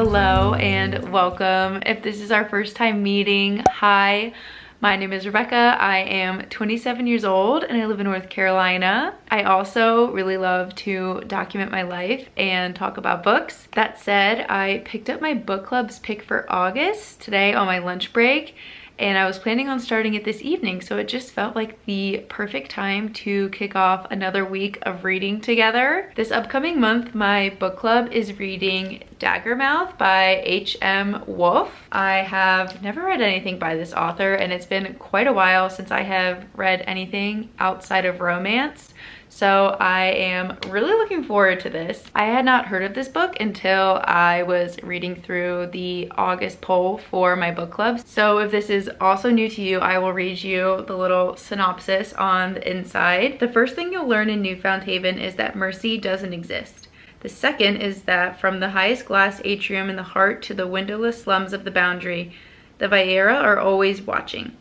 Hello and welcome. If this is our first time meeting, hi, my name is Rebecca. I am 27 years old and I live in North Carolina. I also really love to document my life and talk about books. That said, I picked up my book club's pick for August today on my lunch break, and I was planning on starting it this evening, so it just felt like the perfect time to kick off another week of reading together. This upcoming month, my book club is reading DAGGERMOUth by H.M. Wolfe. I have never read anything by this author, and it's been quite a while since I have read anything outside of romance. So I am really looking forward to this. I had not heard of this book until I was reading through the August poll for my book club. So if this is also new to you, I will read you the little synopsis on the inside. The first thing you'll learn in Newfound Haven is that mercy doesn't exist. The second is that from the highest glass atrium in the heart to the windowless slums of the Boundary, the Viera are always watching.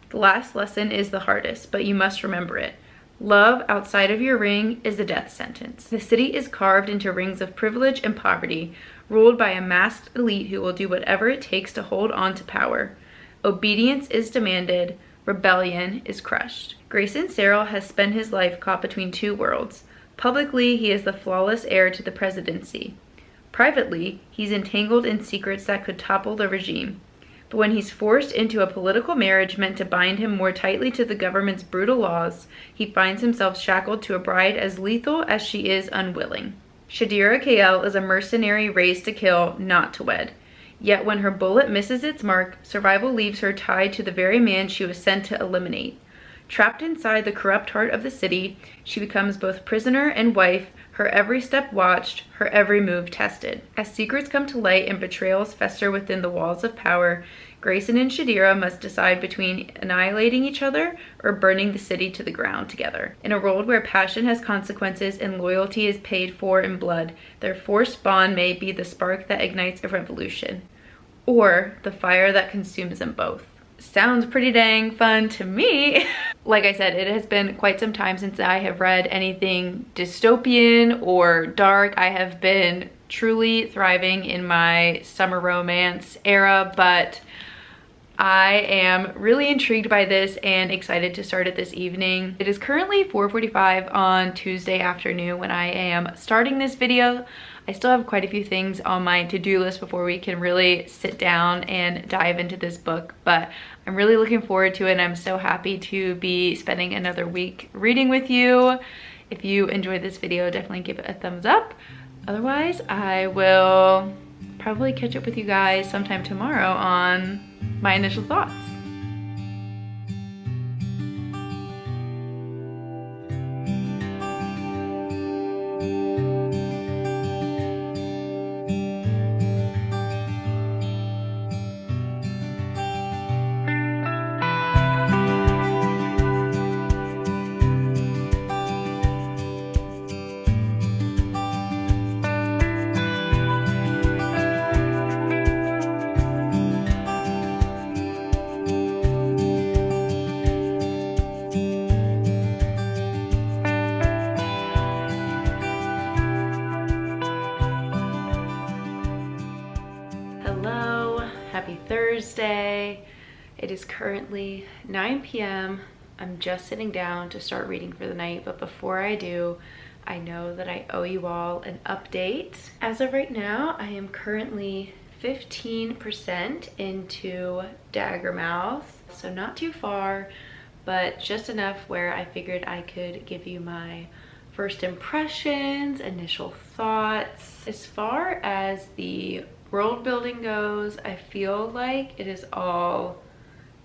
The last lesson is the hardest, but you must remember it. Love outside of your ring is a death sentence. The city is carved into rings of privilege and poverty, ruled by a masked elite who will do whatever it takes to hold on to power. Obedience is demanded, rebellion is crushed. Grayson Serrell has spent his life caught between two worlds. Publicly, he is the flawless heir to the presidency. Privately, he's entangled in secrets that could topple the regime. But when he's forced into a political marriage meant to bind him more tightly to the government's brutal laws, he finds himself shackled to a bride as lethal as she is unwilling. Shadira Kael is a mercenary raised to kill, not to wed. Yet when her bullet misses its mark, survival leaves her tied to the very man she was sent to eliminate. Trapped inside the corrupt heart of the city, she becomes both prisoner and wife, her every step watched, her every move tested. As secrets come to light and betrayals fester within the walls of power, Grayson and Shadira must decide between annihilating each other or burning the city to the ground together. In a world where passion has consequences and loyalty is paid for in blood, their forced bond may be the spark that ignites a revolution, or the fire that consumes them both. Sounds pretty dang fun to me. Like I said, it has been quite some time since I have read anything dystopian or dark. I have been truly thriving in my summer romance era, but I am really intrigued by this and excited to start it this evening. It is currently 4:45 on Tuesday afternoon when I am starting this video. I still have quite a few things on my to-do list before we can really sit down and dive into this book, but I'm really looking forward to it, and I'm so happy to be spending another week reading with you. If you enjoyed this video, definitely give it a thumbs up. Otherwise, I will probably catch up with you guys sometime tomorrow on my initial thoughts. Happy Thursday. It is currently 9 p.m. I'm just sitting down to start reading for the night, but before I do, I know that I owe you all an update. As of right now, I am currently 15% into DAGGERMOUth, so not too far, but just enough where I figured I could give you my first impressions, initial thoughts. As far as the world building goes, I feel like it is all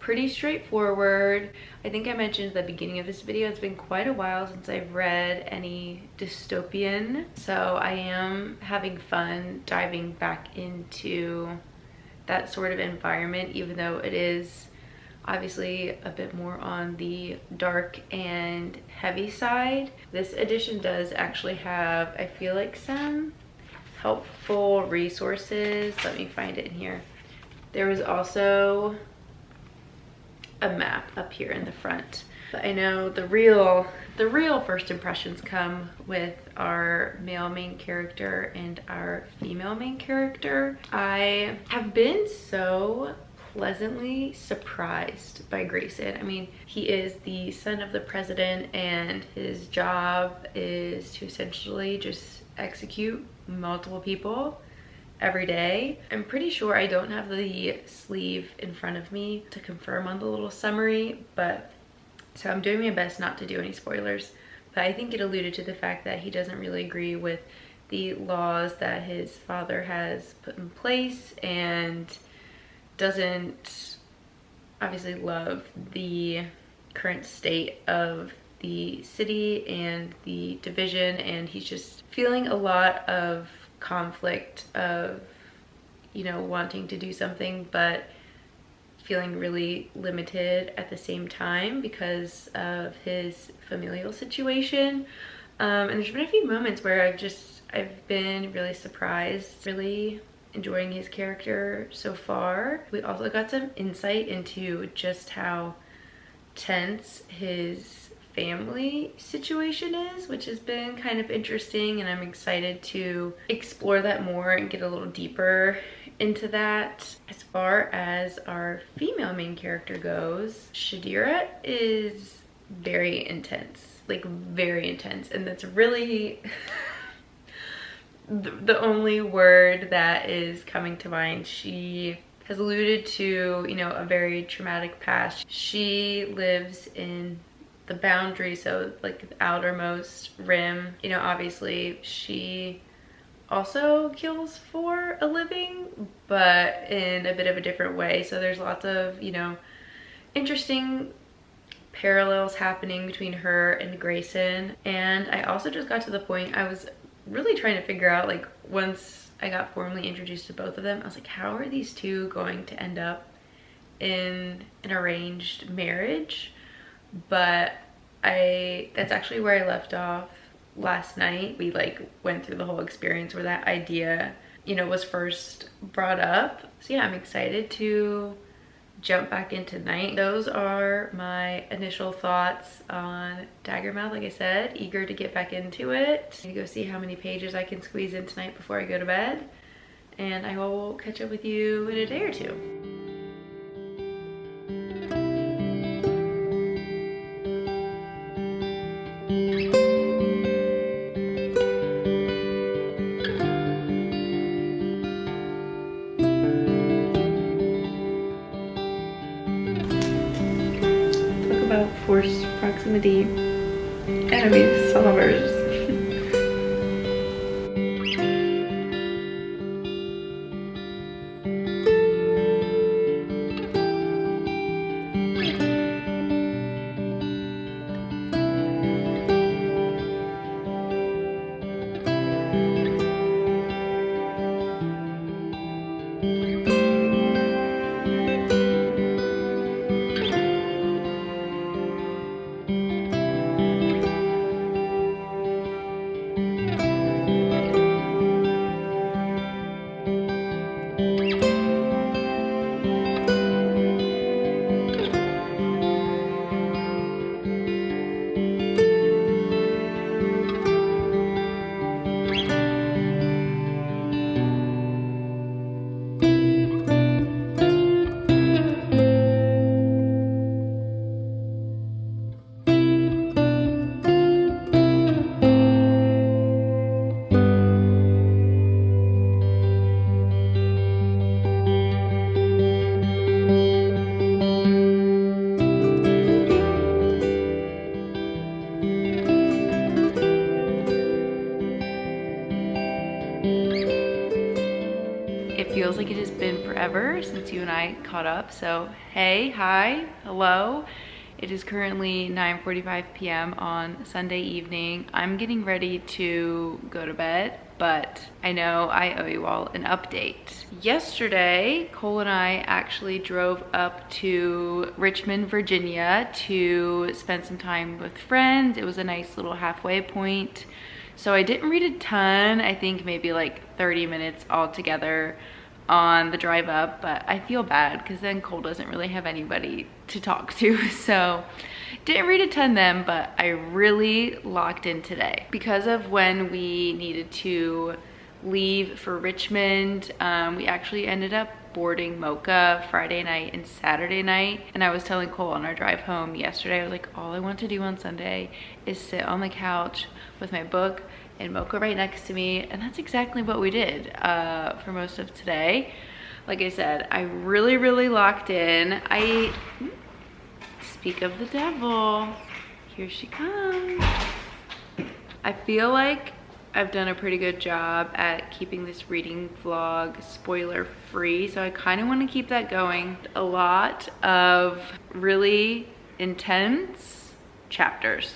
pretty straightforward. I think I mentioned at the beginning of this video, it's been quite a while since I've read any dystopian, so I am having fun diving back into that sort of environment, even though it is obviously a bit more on the dark and heavy side. This edition does actually have, I feel like, some helpful resources. Let me find it in here. There was also a map up here in the front But I know the real first impressions come with our male main character and our female main character. I have been so pleasantly surprised by Grayson. I mean, he is the son of the president and his job is to essentially just execute multiple people every day. I'm pretty sure I don't have the sleeve in front of me to confirm on the little summary, but so I'm doing my best not to do any spoilers, but I think it alluded to the fact that he doesn't really agree with the laws that his father has put in place and doesn't obviously love the current state of the city and the division, and he's just feeling a lot of conflict of, you know, wanting to do something but feeling really limited at the same time because of his familial situation. And there's been a few moments where I've been really surprised, really enjoying his character so far. We also got some insight into just how tense his family situation is, which has been kind of interesting, and I'm excited to explore that more and get a little deeper into that. As far as our female main character goes, Shadira is very intense, like very intense, and that's really the only word that is coming to mind. She has alluded to, you know, a very traumatic past. She lives in the boundary, so like the outermost rim. You know, obviously she also kills for a living, but in a bit of a different way. So there's lots of, you know, interesting parallels happening between her and Grayson. And I also just got to the point I was really trying to figure out, like, once I got formally introduced to both of them, I was like, how are these two going to end up in an arranged marriage? But that's actually where I left off last night. We like went through the whole experience where that idea, you know, was first brought up. So yeah, I'm excited to jump back into tonight. Those are my initial thoughts on DAGGERMOUTH. Like I said, eager to get back into it. I'm gonna go see how many pages I can squeeze in tonight before I go to bed, and I will catch up with you in a day or two. About forced proximity, enemies, solvers. It feels like it has been forever since you and I caught up. So hey, hi, hello. It is currently 9:45 p.m. on Sunday evening. I'm getting ready to go to bed, but I know I owe you all an update. Yesterday, Cole and I actually drove up to Richmond, Virginia to spend some time with friends. It was a nice little halfway point. So I didn't read a ton, I think maybe like 30 minutes altogether. on the drive up, but I feel bad because then Cole doesn't really have anybody to talk to. So didn't read a ton then, but I really locked in today. Because of when we needed to leave for Richmond, we actually ended up boarding Mocha Friday night and Saturday night. And I was telling Cole on our drive home yesterday, I was like, all I want to do on Sunday is sit on the couch with my book and Mocha right next to me. And that's exactly what we did for most of today. Like I said, I really locked in. Speak of the devil, here she comes. I feel like I've done a pretty good job at keeping this reading vlog spoiler free, so I kind of want to keep that going. A lot of really intense chapters.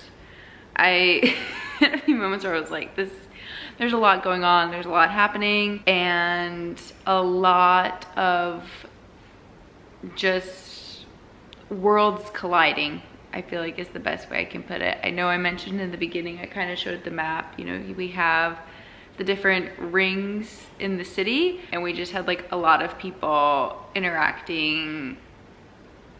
I had a few moments where I was like, there's a lot going on, there's a lot happening, and a lot of just worlds colliding, I feel like is the best way I can put it. I know I mentioned in the beginning, I kind of showed the map, you know, we have the different rings in the city, and we just had like a lot of people interacting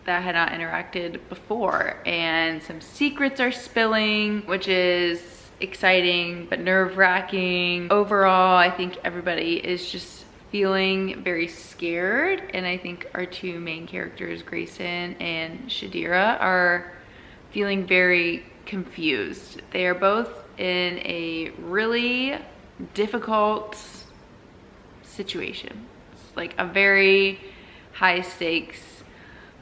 that had not interacted before, and some secrets are spilling, which is exciting but nerve-wracking. Overall, I think everybody is just feeling very scared, and I think our two main characters, Grayson and Shadira, are feeling very confused. They are both in a really difficult situation. It's like a very high stakes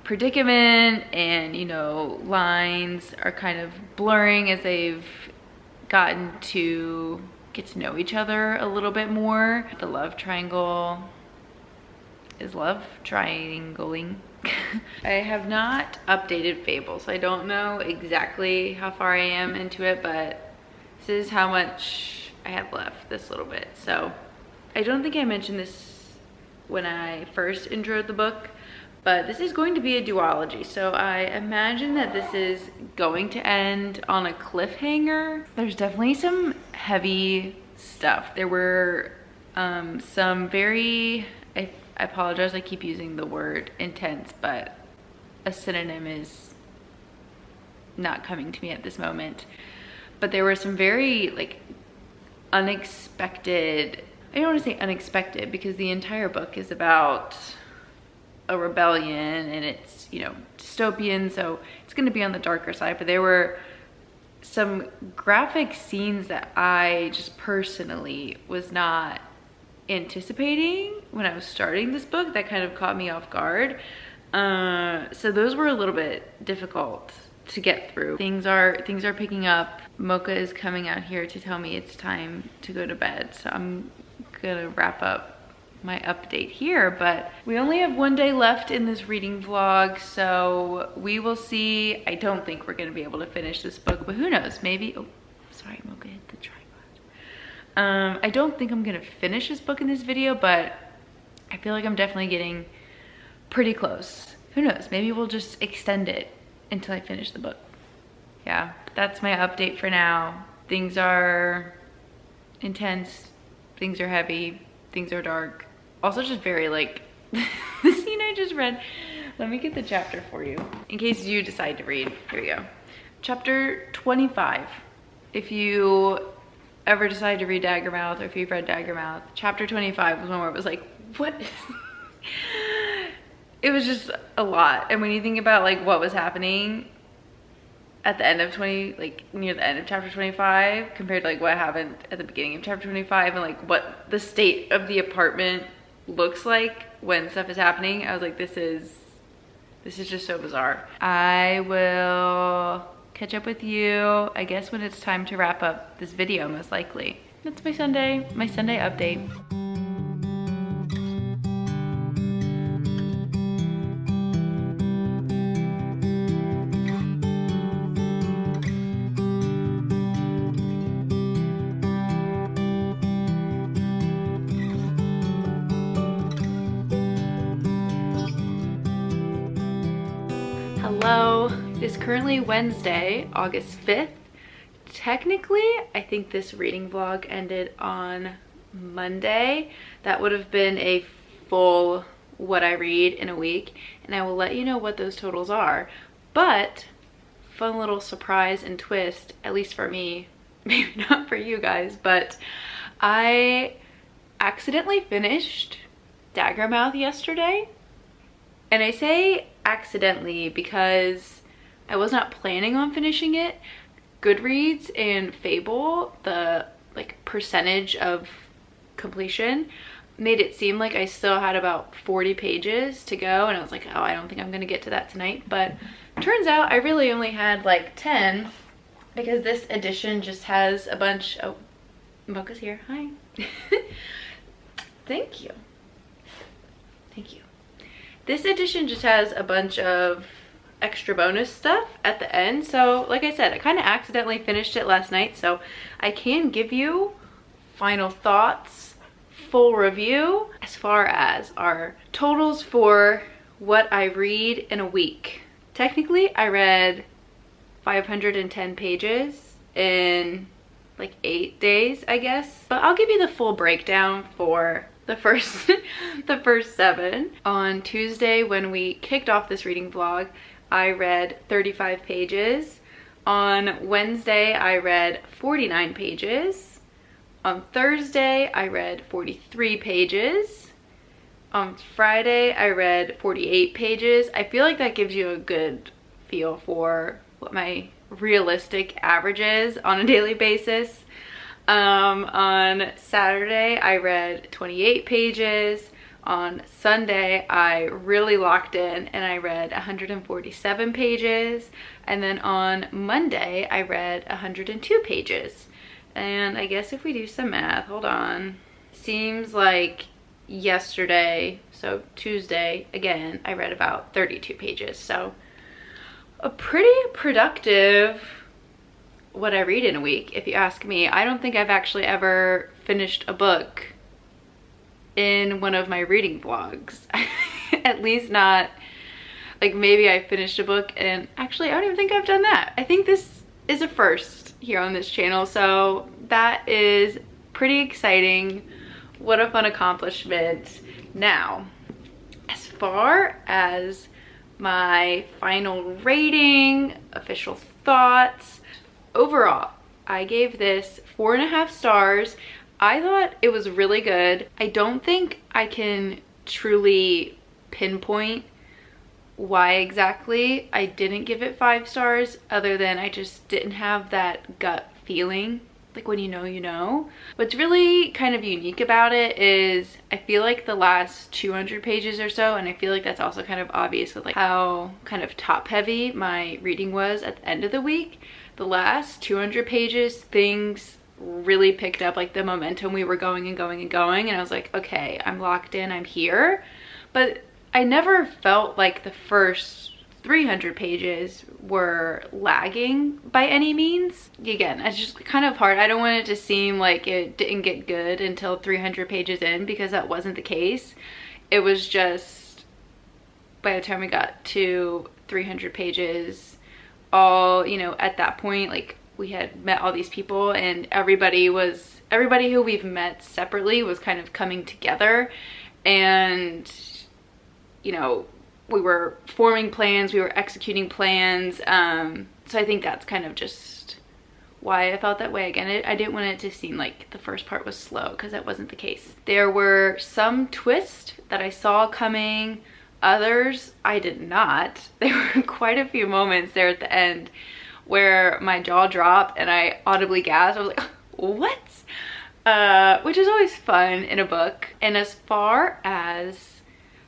predicament, and you know, lines are kind of blurring as they've gotten to get to know each other a little bit more. The love triangle is love triangling. I have not updated Fable, so I don't know exactly how far I am into it, but this is how much I have left, this little bit. So I don't think I mentioned this when I first introed the book, but this is going to be a duology, so I imagine that this is going to end on a cliffhanger. There's definitely some heavy stuff. There were some very, I apologize, I keep using the word intense, but a synonym is not coming to me at this moment. But there were some very like unexpected, I don't want to say unexpected because the entire book is about a rebellion and it's, you know, dystopian, so it's going to be on the darker side, but there were some graphic scenes that I just personally was not anticipating when I was starting this book that kind of caught me off guard. So those were a little bit difficult to get through. Things are picking up. Mocha is coming out here to tell me it's time to go to bed, so I'm gonna wrap up my update here, but we only have one day left in this reading vlog, so we will see. I don't think we're gonna be able to finish this book, but who knows, maybe. Oh, sorry, Mocha hit the tripod. I don't think I'm gonna finish this book in this video, but I feel like I'm definitely getting pretty close. Who knows, maybe we'll just extend it until I finish the book. Yeah, that's my update for now. Things are intense, things are heavy, things are dark. Also just very like, the scene I just read. Let me get the chapter for you in case you decide to read. Here we go. Chapter 25. If you ever decide to read DAGGERMOUTH, or if you've read DAGGERMOUTH, chapter 25 was one where it was like, what? It was just a lot. And when you think about like what was happening at the end of near the end of chapter 25 compared to like what happened at the beginning of chapter 25 and like what the state of the apartment looks like when stuff is happening, I was like, this is just so bizarre. I will catch up with you, I guess, when it's time to wrap up this video, most likely. That's my Sunday update. Hello, it is currently Wednesday, August 5th. Technically, I think this reading vlog ended on Monday. That would have been a full what I read in a week, and I will let you know what those totals are. But fun little surprise and twist, at least for me, maybe not for you guys, but I accidentally finished DAGGERMOUTH yesterday. And I say accidentally because I was not planning on finishing it. Goodreads and Fable, the percentage of completion, made it seem like I still had about 40 pages to go, and I was like, oh, I don't think I'm gonna get to that tonight. But turns out I really only had like 10, because this edition just has a bunch of... Mocha's here, hi. Thank you. Thank you. This edition just has a bunch of extra bonus stuff at the end. So like I said, I kind of accidentally finished it last night, so I can give you final thoughts, full review as far as our totals for what I read in a week. Technically, I read 510 pages in like 8 days, I guess. But I'll give you the full breakdown for the first the first 7. On Tuesday, when we kicked off this reading vlog, I read 35 pages. On Wednesday, I read 49 pages. On Thursday, I read 43 pages. On Friday, I read 48 pages. I feel like that gives you a good feel for what my realistic average is on a daily basis. On Saturday, I read 28 pages. On Sunday, I really locked in and I read 147 pages. And then on Monday, I read 102 pages. And I guess if we do some math, hold on. Seems like yesterday, so Tuesday, again, I read about 32 pages. So a pretty productive what I read in a week, if you ask me. I don't think I've actually ever finished a book in one of my reading vlogs. At least not, like, maybe I finished a book, and actually I don't even think I've done that. I think this is a first here on this channel, so that is pretty exciting. What a fun accomplishment. Now, as far as my final rating, official thoughts, overall, I gave this 4.5 stars. I thought it was really good. I don't think I can truly pinpoint why exactly I didn't give it 5 stars, other than I just didn't have that gut feeling. Like, when you know, you know. What's really kind of unique about it is I feel like the last 200 pages or so, and I feel like that's also kind of obvious with like how kind of top heavy my reading was at the end of the week. The last 200 pages, things really picked up, like the momentum, we were going and going and going, and I was like, okay, I'm locked in, I'm here. But I never felt like the first 300 pages were lagging by any means. Again, it's just kind of hard. I don't want it to seem like it didn't get good until 300 pages in, because that wasn't the case. It was just by the time we got to 300 pages, all, you know, at that point, like, we had met all these people, and everybody who we've met separately was kind of coming together, and, you know, we were forming plans, we were executing plans. So I think that's kind of just why I felt that way. Again, I didn't want it to seem like the first part was slow, because that wasn't the case. There were some twists that I saw coming, others I did not. There were quite a few moments there at the end where my jaw dropped and I audibly gasped. I was like, what? Which is always fun in a book. And as far as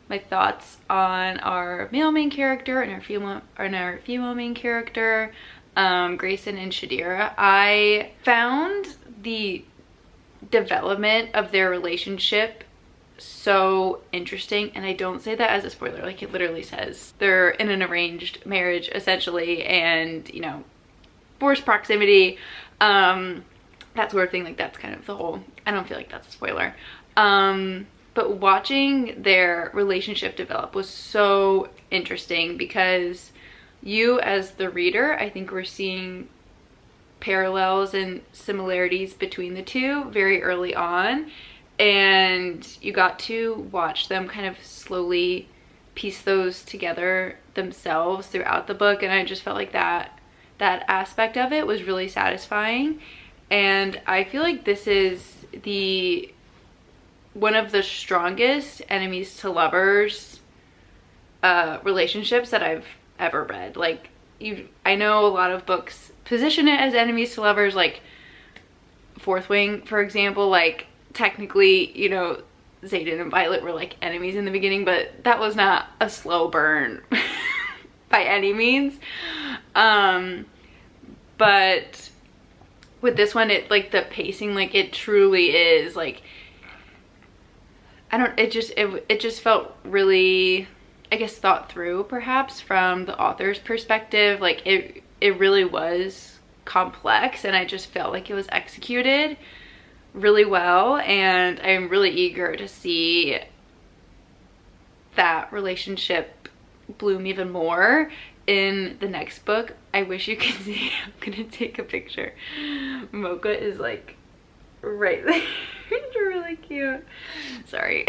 my thoughts on our male main character and our female main character, Grayson and Shadira, I found the development of their relationship so interesting. And I don't say that as a spoiler, like, it literally says they're in an arranged marriage essentially, and, you know, forced proximity, that sort of thing. Like, that's kind of the whole, I don't feel like that's a spoiler. But watching their relationship develop was so interesting, because you as the reader, I think we're seeing parallels and similarities between the two very early on. and you got to watch them kind of slowly piece those together themselves throughout the book, and I just felt like that aspect of it was really satisfying. And I feel like this is one of the strongest enemies to lovers relationships that I've ever read. Like, I know a lot of books position it as enemies to lovers, like Fourth Wing, for example. Like, technically, you know, Xaden and Violet were like enemies in the beginning, but that was not a slow burn by any means. But with this one, it, like, the pacing, like, it truly is, like, it just felt really, I guess, thought through, perhaps, from the author's perspective. Like, it really was complex, and I just felt like it was executed really well, and I'm really eager to see that relationship bloom even more in the next book. I wish you could see. I'm gonna take a picture. Mocha is like right there. It's really cute. Sorry.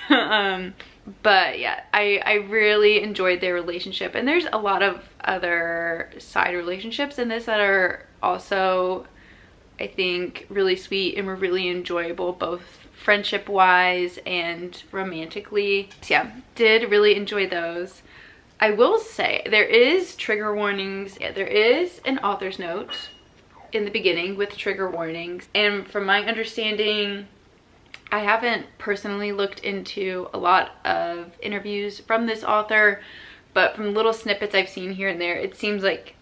But yeah, I really enjoyed their relationship, and there's a lot of other side relationships in this that are also, I think, really sweet and were really enjoyable, both friendship wise and romantically. So yeah, did really enjoy those. I will say there is trigger warnings. Yeah, there is an author's note in the beginning with trigger warnings, and from my understanding, I haven't personally looked into a lot of interviews from this author, but from little snippets I've seen here and there, it seems like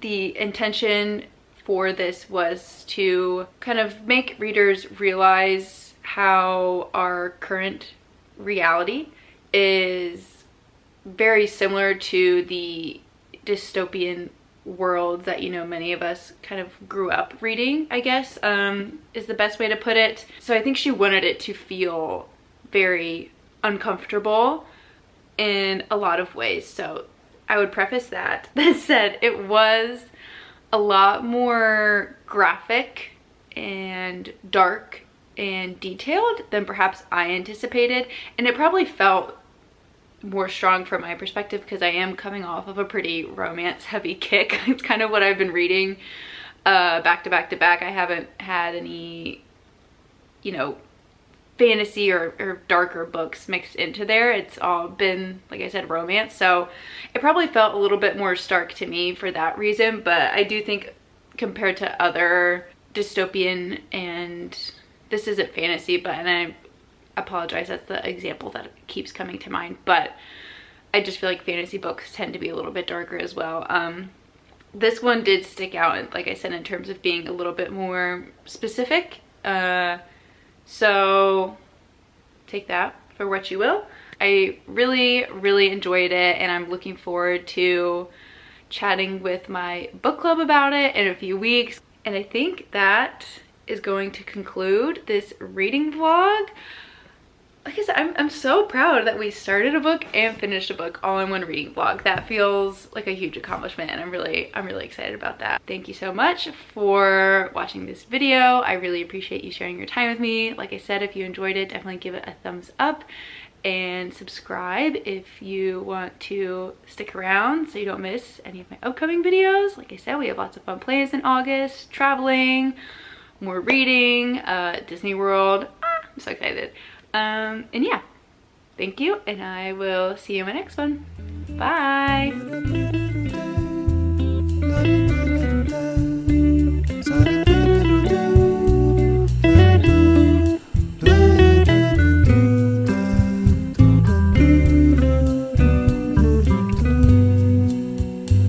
the intention for this was to kind of make readers realize how our current reality is very similar to the dystopian world that, you know, many of us kind of grew up reading, I guess, is the best way to put it. So I think she wanted it to feel very uncomfortable in a lot of ways. So I would preface that. That said, it was a lot more graphic and dark and detailed than perhaps I anticipated, and it probably felt more strong from my perspective because I am coming off of a pretty romance heavy kick. It's kind of what I've been reading back to back to back. I haven't had any, you know, fantasy or darker books mixed into there. It's all been, like I said, romance. So it probably felt a little bit more stark to me for that reason. But I do think compared to other dystopian, and this isn't fantasy, but, and I apologize, that's the example that keeps coming to mind, but I just feel like fantasy books tend to be a little bit darker as well. This one did stick out, like I said, in terms of being a little bit more specific. So take that for what you will. I really enjoyed it, and I'm looking forward to chatting with my book club about it in a few weeks. And I think that is going to conclude this reading vlog. Like I said, I'm so proud that we started a book and finished a book all in one reading vlog. That feels like a huge accomplishment, and I'm really excited about that. Thank you so much for watching this video. I really appreciate you sharing your time with me. Like I said, if you enjoyed it, definitely give it a thumbs up and subscribe if you want to stick around so you don't miss any of my upcoming videos. Like I said, we have lots of fun plans in August, traveling, more reading, Disney World. I'm so excited. And yeah, thank you, and I will see you in my next one. Bye.